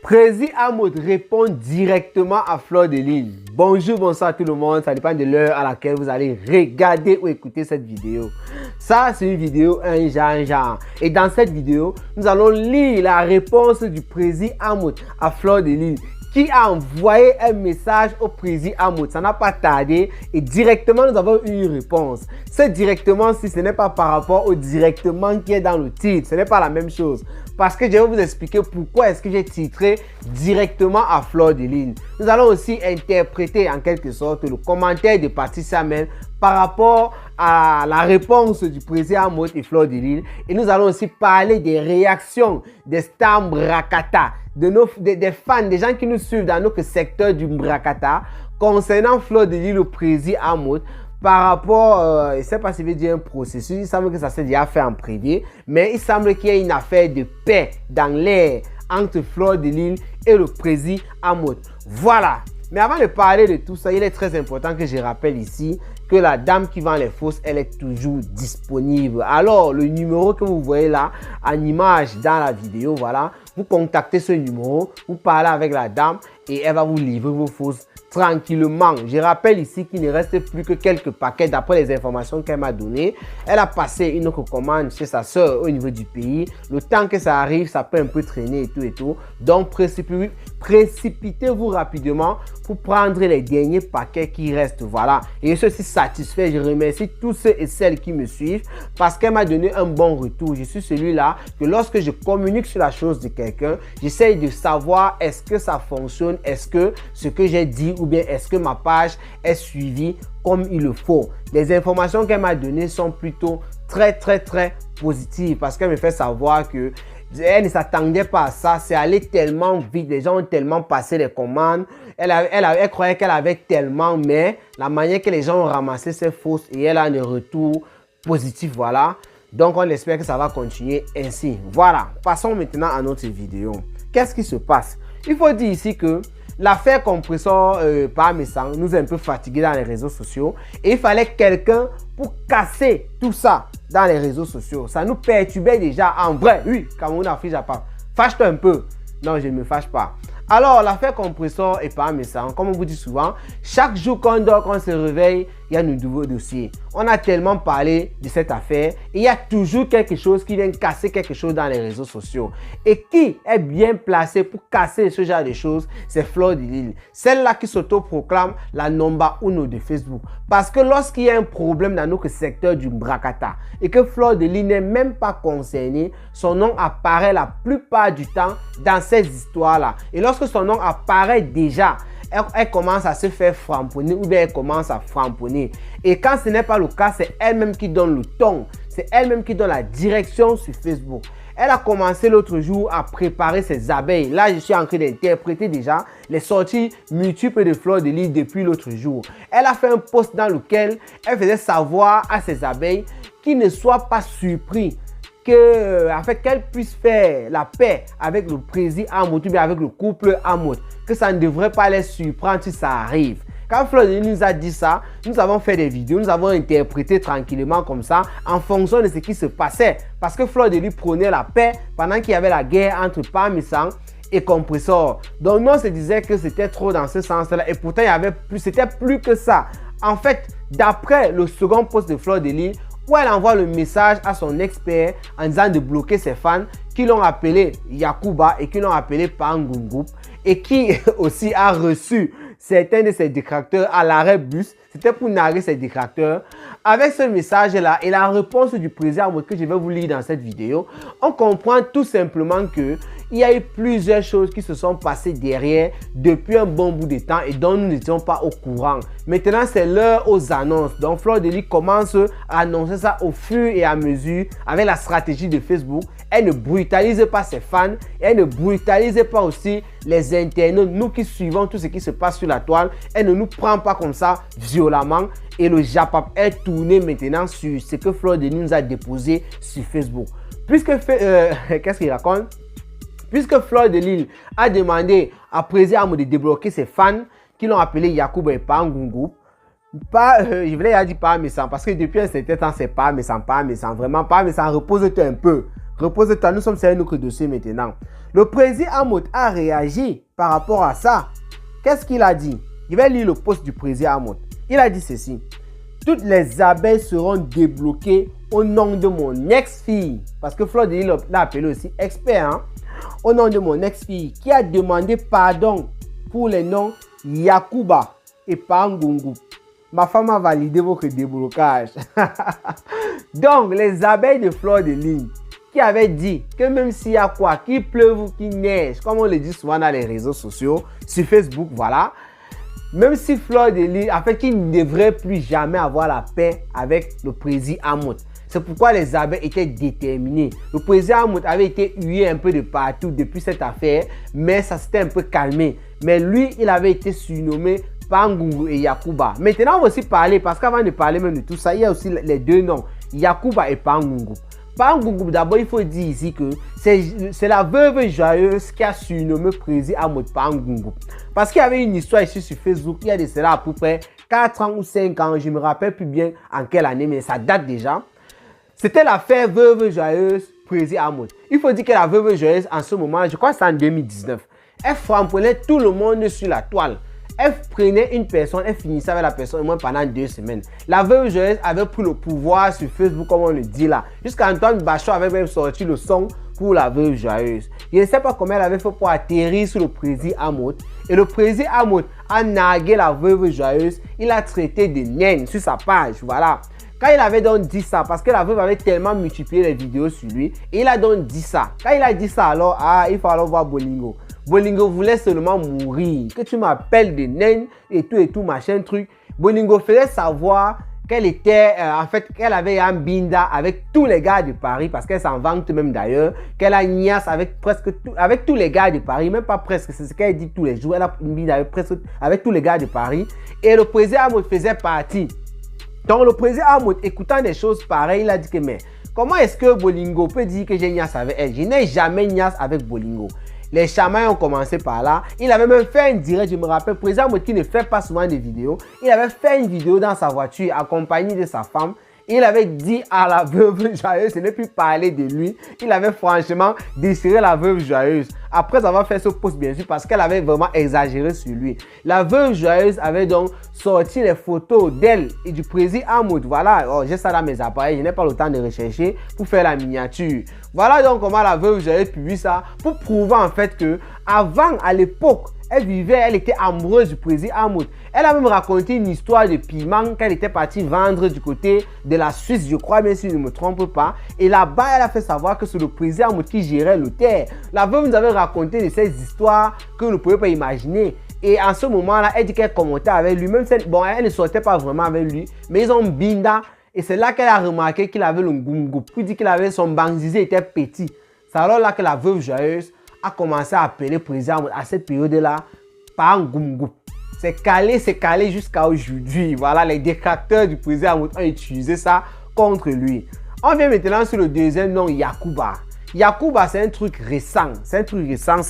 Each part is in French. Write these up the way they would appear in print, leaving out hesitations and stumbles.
Prési Hamoud répond directement à Fleur de Lys. Bonjour, bonsoir à tout le monde. Ça dépend de l'heure à laquelle vous allez regarder ou écouter cette vidéo. Ça, c'est une vidéo un genre. Et dans cette vidéo, nous allons lire la réponse du Prési Hamoud à Fleur de Lys, qui a envoyé un message au Prési Hamoud. Ça n'a pas tardé et directement nous avons eu une réponse. Ce directement, si ce n'est pas par rapport au directement qui est dans le titre, ce n'est pas la même chose. Parce que je vais vous expliquer pourquoi est-ce que j'ai titré directement à Fleur de Lys. Nous allons aussi interpréter en quelque sorte le commentaire de Patricia Mel par rapport à la réponse du Prési Hamoud et Fleur de Lys. Et nous allons aussi parler des réactions des stars Mbrakata, des fans, des gens qui nous suivent dans notre secteur du Mbrakata concernant Fleur de Lys, le Prési Hamoud. Par rapport, je ne sais pas si je vais dire un processus, il semble que ça s'est déjà fait en privé, mais il semble qu'il y ait une affaire de paix dans l'air entre Fleur de Lys et le Prési Hamoud. Voilà. Mais avant de parler de tout ça, il est très important que je rappelle ici que la dame qui vend les fausses, elle est toujours disponible. Alors, le numéro que vous voyez là, en image dans la vidéo, voilà, vous contactez ce numéro, vous parlez avec la dame et elle va vous livrer vos fausses tranquillement. Je rappelle ici qu'il ne reste plus que quelques paquets d'après les informations qu'elle m'a données. Elle a passé une autre commande chez sa soeur au niveau du pays. Le temps que ça arrive, ça peut un peu traîner et tout. Donc, précipitez-vous rapidement pour prendre les derniers paquets qui restent. Voilà. Et je suis satisfait. Je remercie tous ceux et celles qui me suivent parce qu'elle m'a donné un bon retour. Je suis celui-là que lorsque je communique sur la chose de quelqu'un, j'essaye de savoir est-ce que ça fonctionne, est-ce que ce que j'ai dit ou bien est-ce que ma page est suivie comme il le faut. Les informations qu'elle m'a données sont plutôt très positives parce qu'elle me fait savoir que elle ne s'attendait pas à ça. C'est allé tellement vite. Les gens ont tellement passé les commandes. Elle croyait qu'elle avait tellement, mais la manière que les gens ont ramassé ces fausses et elle a un retour positif. Voilà. Donc, on espère que ça va continuer ainsi. Voilà. Passons maintenant à notre vidéo. Qu'est-ce qui se passe? Il faut dire ici que l'affaire compresseur parmesan nous a un peu fatigués dans les réseaux sociaux et il fallait quelqu'un pour casser tout ça dans les réseaux sociaux. Ça nous perturbait déjà en vrai. Oui, Cameroun, Afrique, Japon. Fâche-toi un peu. Non, je ne me fâche pas. Alors, l'affaire compresseur et parmesan, comme on vous dit souvent, chaque jour qu'on dort, qu'on se réveille, il y a un nouveau dossier. On a tellement parlé de cette affaire et il y a toujours quelque chose qui vient casser quelque chose dans les réseaux sociaux. Et qui est bien placé pour casser ce genre de choses? C'est Fleur de Lys. Celle-là qui s'auto-proclame la number uno de Facebook. Parce que lorsqu'il y a un problème dans notre secteur du Mbrakata et que Fleur de Lys n'est même pas concernée, son nom apparaît la plupart du temps dans ces histoires-là. Et lorsque son nom apparaît déjà, elle commence à se faire framponner ou bien elle commence à framponner. Et quand ce n'est pas le cas, c'est elle-même qui donne le ton. C'est elle-même qui donne la direction sur Facebook. Elle a commencé l'autre jour à préparer ses abeilles. Là, je suis en train d'interpréter déjà les sorties multiples de Fleur de Lys depuis l'autre jour. Elle a fait un post dans lequel elle faisait savoir à ses abeilles qu'ils ne soient pas surpris qu'elle puisse faire la paix avec le Prési Hamoud ou bien avec le couple Hamoud, que ça ne devrait pas les surprendre si ça arrive. Quand Fleur de Lys nous a dit ça, nous avons fait des vidéos, nous avons interprété tranquillement comme ça en fonction de ce qui se passait. Parce que Fleur de Lys prônait la paix pendant qu'il y avait la guerre entre parmesan et compresseur. Donc nous on se disait que c'était trop dans ce sens-là et pourtant il y avait plus, c'était plus que ça. En fait, d'après le second post de Fleur de Lys, où elle envoie le message à son expert en disant de bloquer ses fans qui l'ont appelé Yakuba et qui l'ont appelé Pangungup et qui aussi a reçu certains de ses détracteurs à l'arrêt bus. C'était pour narrer ses détracteurs. Avec ce message-là et la réponse du Prési Hamoud que je vais vous lire dans cette vidéo, on comprend tout simplement que il y a eu plusieurs choses qui se sont passées derrière depuis un bon bout de temps et dont nous n'étions pas au courant. Maintenant, c'est l'heure aux annonces. Donc, Fleur de Lys commence à annoncer ça au fur et à mesure avec la stratégie de Facebook. Elle ne brutalise pas ses fans et elle ne brutalise pas aussi les internautes. Nous qui suivons tout ce qui se passe sur la toile, elle ne nous prend pas comme ça violemment. Et le Japap est tourné maintenant sur ce que Fleur de Lys nous a déposé sur Facebook. Qu'est-ce qu'il raconte? Puisque Fleur de Lys a demandé à Prési Hamoud de débloquer ses fans qui l'ont appelé Yakuba et Pangungup, je voulais dire parmesan parce que depuis un certain temps c'est parmesan, vraiment parmesan, repose-toi un peu. Repose-toi, nous sommes sur un autre dossier maintenant. Le président Amout a réagi par rapport à ça. Qu'est-ce qu'il a dit? Je vais lire le post du président Amout. Il a dit ceci. Toutes les abeilles seront débloquées au nom de mon ex-fille. Parce que Fleur de Lys l'a appelé aussi expert. Hein? Au nom de mon ex-fille qui a demandé pardon pour les noms Yakuba et Pangungu. Ma femme a validé votre déblocage. Donc, les abeilles de Fleur de Lys qui avaient dit que même s'il y a quoi, qu'il pleuve ou qu'il neige, comme on le dit souvent dans les réseaux sociaux, sur Facebook, voilà. Même si Fleur de Lys, en fait, qu'il ne devrait plus jamais avoir la paix avec le président Amout. C'est pourquoi les abeilles étaient déterminés. Le président Amout avait été hué un peu de partout depuis cette affaire, mais ça s'était un peu calmé. Mais lui, il avait été surnommé Pangungu et Yakuba. Maintenant, on va aussi parler, parce qu'avant de parler même de tout ça, il y a aussi les deux noms, Yakuba et Pangungu. Pangungu, d'abord, il faut dire ici que c'est la veuve joyeuse qui a surnommé président Amout Pangungu. Parce qu'il y avait une histoire ici sur Facebook, il y a de cela à peu près 4 ans ou 5 ans, je ne me rappelle plus bien en quelle année, mais ça date déjà. C'était l'affaire veuve joyeuse président Amout. Il faut dire que la veuve joyeuse, en ce moment, je crois que c'est en 2019, elle frappait tout le monde sur la toile. Elle prenait une personne, elle finissait avec la personne au moins pendant 2 semaines. La veuve joyeuse avait pris le pouvoir sur Facebook, comme on le dit là. Jusqu'à Antoine Bachot avait même sorti le son pour la veuve joyeuse. Je ne sais pas comment elle avait fait pour atterrir sur le président Amout. Et le président Amout a nargué la veuve joyeuse. Il a traité de naine sur sa page, voilà. Quand il avait donc dit ça, parce que la veuve avait tellement multiplié les vidéos sur lui, et il a donc dit ça. Quand il a dit ça, alors, il fallait voir Bolingo. Bolingo voulait seulement mourir. Que tu m'appelles de naine et tout, machin, truc. Bolingo faisait savoir qu'elle était, en fait, qu'elle avait un binda avec tous les gars de Paris, parce qu'elle s'en vante même d'ailleurs, qu'elle a niasse avec presque tout, avec tous les gars de Paris, même pas presque, c'est ce qu'elle dit tous les jours, elle a une binda avec presque, avec tous les gars de Paris. Et le président Amout faisait partie. Donc le président Amout, écoutant des choses pareilles, il a dit que mais comment est-ce que Bolingo peut dire que j'ai niasse avec elle? Je n'ai jamais niasse avec Bolingo. Les chamans ont commencé par là. Il avait même fait un direct, je me rappelle, le président Amout qui ne fait pas souvent de vidéos. Il avait fait une vidéo dans sa voiture accompagné de sa femme. Il avait dit à la veuve joyeuse, ce n'est plus parler de lui. Il avait franchement déchiré la veuve joyeuse. Après avoir fait ce post, bien sûr, parce qu'elle avait vraiment exagéré sur lui. La veuve joyeuse avait donc sorti les photos d'elle et du président Amout. Voilà, j'ai ça dans mes appareils, je n'ai pas le temps de rechercher pour faire la miniature. Voilà donc comment la veuve joyeuse publie ça pour prouver en fait que avant, à l'époque, elle était amoureuse du président Amout. Elle a même raconté une histoire de piment qu'elle était partie vendre du côté de la Suisse, je crois, bien si je ne me trompe pas. Et là-bas, elle a fait savoir que c'est le président Amout qui gérait l'hôtel. La veuve nous avait raconté de ces histoires que vous ne pouvez pas imaginer. Et en ce moment-là, elle dit qu'elle commentait avec lui. Même si elle ne sortait pas vraiment avec lui, mais ils ont binda. Et c'est là qu'elle a remarqué qu'il avait le ngungu. Puis dit qu'il avait son banzizé était petit. C'est alors là que la veuve joyeuse a commencé à appeler le président à cette période-là par ngungu. C'est calé jusqu'à aujourd'hui. Voilà, les détracteurs du président ont utilisé ça contre lui. On vient maintenant sur le deuxième nom, Yakuba. Yakuba, c'est un truc récent. C'est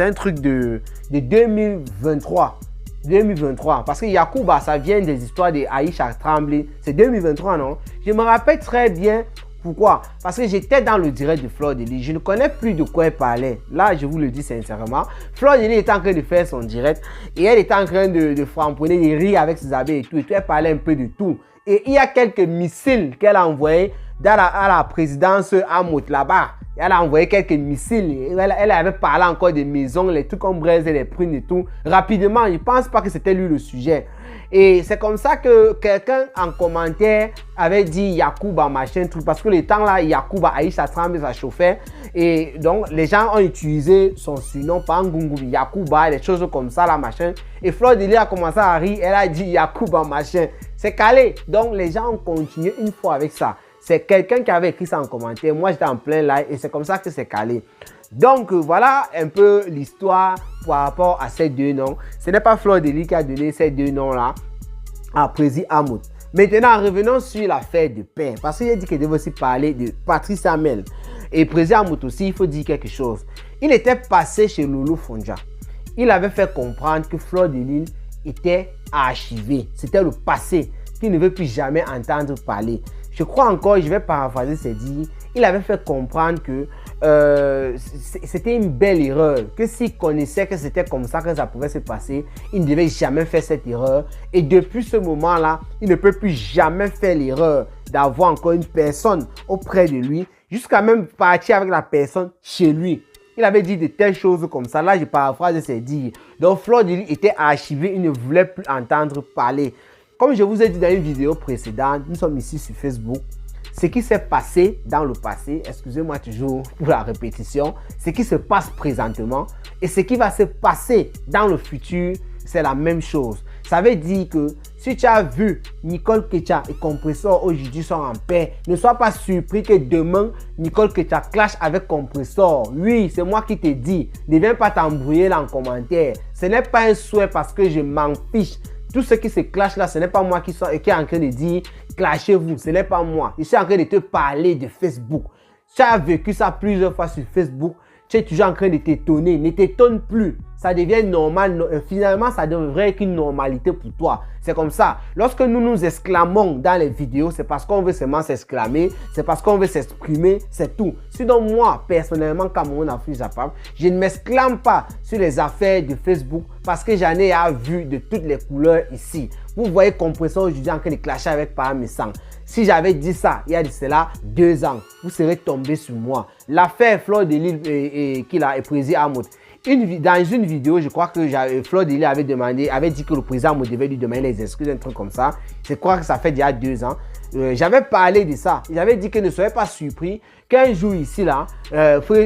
un truc de 2023. 2023. Parce que Yakuba, ça vient des histoires de Aïcha Tremblay. C'est 2023, non? Je me rappelle très bien. Pourquoi? Parce que j'étais dans le direct de Fleur de Lys. Je ne connais plus de quoi elle parlait. Là, je vous le dis sincèrement. Fleur de Lys était en train de faire son direct. Et elle était en train de framponner, de rire avec ses abeilles et tout. Elle parlait un peu de tout. Et il y a quelques missiles qu'elle a envoyés à la présidence Amout là-bas. Elle a envoyé quelques missiles. Elle avait parlé encore des maisons, les trucs comme braise et les prunes et tout. Rapidement, je ne pense pas que c'était lui le sujet. Et c'est comme ça que quelqu'un en commentaire avait dit Yakuba, machin, truc. Parce que le temps là, Yakuba, Aïcha Tremblay, ça chauffait. Et donc, les gens ont utilisé son surnom, Pangungu, Yakuba, des choses comme ça, là, machin. Et Fleur de Lys a commencé à rire. Elle a dit Yakuba, machin. C'est calé. Donc, les gens ont continué une fois avec ça. C'est quelqu'un qui avait écrit ça en commentaire. Moi, j'étais en plein live et c'est comme ça que c'est calé. Donc, voilà un peu l'histoire par rapport à ces deux noms. Ce n'est pas Fleur de Lys qui a donné ces deux noms-là à président Amout. Maintenant, revenons sur l'affaire de paix. Parce qu'il a dit qu'il devait aussi parler de Patrice Hamel. Et président Amout aussi, il faut dire quelque chose. Il était passé chez Loulou Fonja. Il avait fait comprendre que Fleur de Lys était archivé. C'était le passé qu'il ne veut plus jamais entendre parler. Je crois encore, je vais paraphraser, c'est dit, il avait fait comprendre que c'était une belle erreur, que s'il connaissait que c'était comme ça que ça pouvait se passer, il ne devait jamais faire cette erreur. Et depuis ce moment-là, il ne peut plus jamais faire l'erreur d'avoir encore une personne auprès de lui, jusqu'à même partir avec la personne chez lui. Il avait dit de telles choses comme ça. Là, je paraphrase ses dires. Donc, Fleur de Lys était archivé, il ne voulait plus entendre parler. Comme je vous ai dit dans une vidéo précédente, nous sommes ici sur Facebook. Ce qui s'est passé dans le passé, excusez-moi toujours pour la répétition, ce qui se passe présentement et ce qui va se passer dans le futur, c'est la même chose. Ça veut dire que si tu as vu Nicole Ketia et Compressor aujourd'hui sont en paix, ne sois pas surpris que demain, Nicole Ketia clash avec Compressor. Oui, c'est moi qui te dis. Ne viens pas t'embrouiller là en commentaire. Ce n'est pas un souhait parce que je m'en fiche. Tout ce qui se clash là, ce n'est pas moi qui est en train de dire clashez-vous. Ce n'est pas moi. Je suis en train de te parler de Facebook. Tu as vécu ça plusieurs fois sur Facebook. Tu es toujours en train de t'étonner. Ne t'étonne plus. Ça devient normal. Finalement, ça devrait être une normalité pour toi. C'est comme ça. Lorsque nous nous exclamons dans les vidéos, c'est parce qu'on veut seulement s'exclamer. C'est parce qu'on veut s'exprimer. C'est tout. Sinon, moi, personnellement, Cameroun Afrique Japable, je ne m'exclame pas sur les affaires de Facebook parce que j'en ai vu de toutes les couleurs ici. Vous voyez Compressor aujourd'hui en train de clasher avec Parmesan. Si j'avais dit ça, il y a de cela 2 ans, vous serez tombé sur moi. L'affaire Fleur de Lys qu'il a président Ahmed. Dans une vidéo, je crois que Fleur de Lys avait dit que le président Ahmed devait lui demander les excuses, un truc comme ça. Je crois que ça fait déjà 2 ans. J'avais parlé de ça. J'avais dit que ne soyez pas surpris qu'un jour ici, là,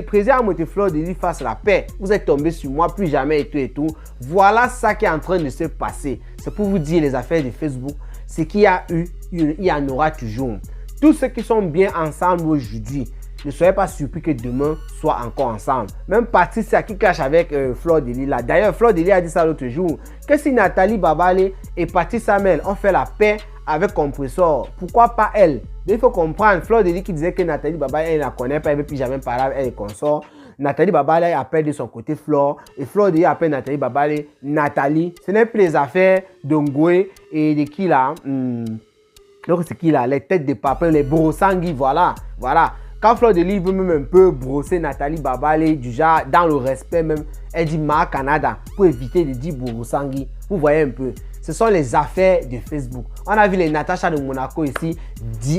président Ahmed et Fleur de Lys fassent la paix. Vous êtes tombé sur moi, plus jamais et tout et tout. Voilà ça qui est en train de se passer. C'est pour vous dire les affaires de Facebook. Ce qu'il y a eu, il y en aura toujours. Tous ceux qui sont bien ensemble aujourd'hui, ne soyez pas surpris que demain soit encore ensemble. Même Patricia qui clash avec Fleur de Lys là. D'ailleurs, Fleur de Lys a dit ça l'autre jour. Que si Nathalie Babale et Patricia Mel ont fait la paix avec Compressor, pourquoi pas elle? Donc, il faut comprendre. Fleur de Lys qui disait que Nathalie Babale, elle ne la connaît pas, elle ne veut plus jamais parler avec elle et consort. Nathalie Babale appelle de son côté Fleur et Fleur de Lys appelle Nathalie Babale Nathalie. Ce n'est plus les affaires d'Ongoué et de qui là. Donc c'est qui là? Les têtes de papa, les brossangui, voilà. Quand Fleur de Lys veut même un peu brosser Nathalie Babale, du genre dans le respect même, elle dit Ma Canada pour éviter de dire brossangui. Vous voyez un peu. Ce sont les affaires de Facebook. On a vu les Natacha de Monaco ici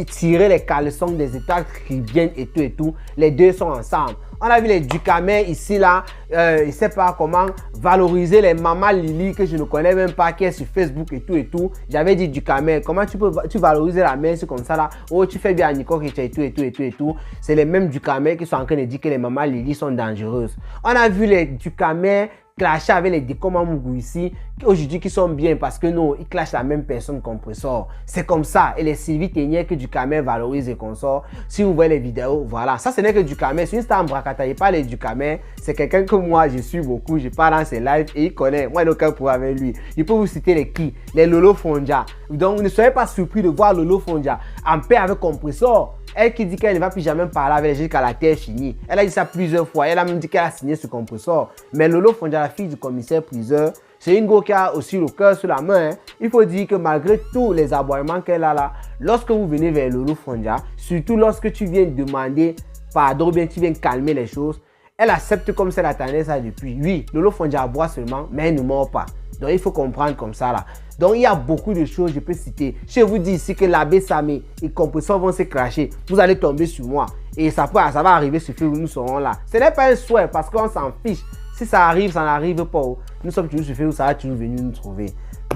tirer les caleçons des états qui viennent et tout. Les deux sont ensemble. On a vu les Ducamel ici là, je ne sais pas comment valoriser les Maman Lily que je ne connais même pas qui est sur Facebook et tout. J'avais dit Ducamel, comment tu valoriser la mère c'est comme ça là. Oh tu fais bien à Nico et tout. C'est les mêmes Ducamel qui sont en train de dire que les Maman Lily sont dangereuses. On a vu les Ducamel clasher avec les Dekoma Mougou ici, aujourd'hui qui sont bien parce que non, ils clashent la même personne Compressor. C'est comme ça. Et les Sylvie Ténière que Ducamel valorise et consort. Si vous voyez les vidéos, voilà. Ça, ce n'est que Ducamel. C'est une star en Brakata. Il parle de Ducamel. C'est quelqu'un que moi, je suis beaucoup. Je parle dans ses lives et il connaît. Moi, il n'y a aucun problème avec lui. Je peux vous citer les qui? Les Lolo Fonja. Donc, ne soyez pas surpris de voir Lolo Fonja en paix avec Compressor. Elle qui dit qu'elle ne va plus jamais parler avec les gens jusqu'à la terre finie. Elle a dit ça plusieurs fois. Elle a même dit qu'elle a signé ce Compressor. Mais Lolo Fonja, la fille du commissaire priseur, c'est une go qui a aussi le cœur sur la main. Hein. Il faut dire que malgré tous les aboiements qu'elle a là, lorsque vous venez vers Lolo Fonja, surtout lorsque tu viens demander pardon, bien tu viens calmer les choses, elle accepte comme c'est la tendance ça depuis. Oui, Lolo Fonja aboie seulement, mais elle ne mord pas. Donc il faut comprendre comme ça là. Donc il y a beaucoup de choses, je peux citer. Je vous dis ici que l'abbé Samé et Compressor vont se cracher. Vous allez tomber sur moi. Et ça va arriver sur Facebook, nous serons là. Ce n'est pas un souhait parce qu'on s'en fiche. Si ça arrive, ça n'arrive pas. Nous sommes toujours sur Facebook, ça va toujours venir nous trouver.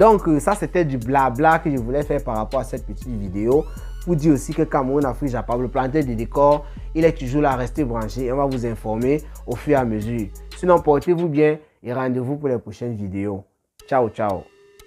Donc ça c'était du blabla que je voulais faire par rapport à cette petite vidéo. Pour dire aussi que Cameroun Afrique Japable, le planteur de décor, il est toujours là, restez branchés. On va vous informer au fur et à mesure. Sinon, portez-vous bien et rendez-vous pour les prochaines vidéos. Ciao, ciao.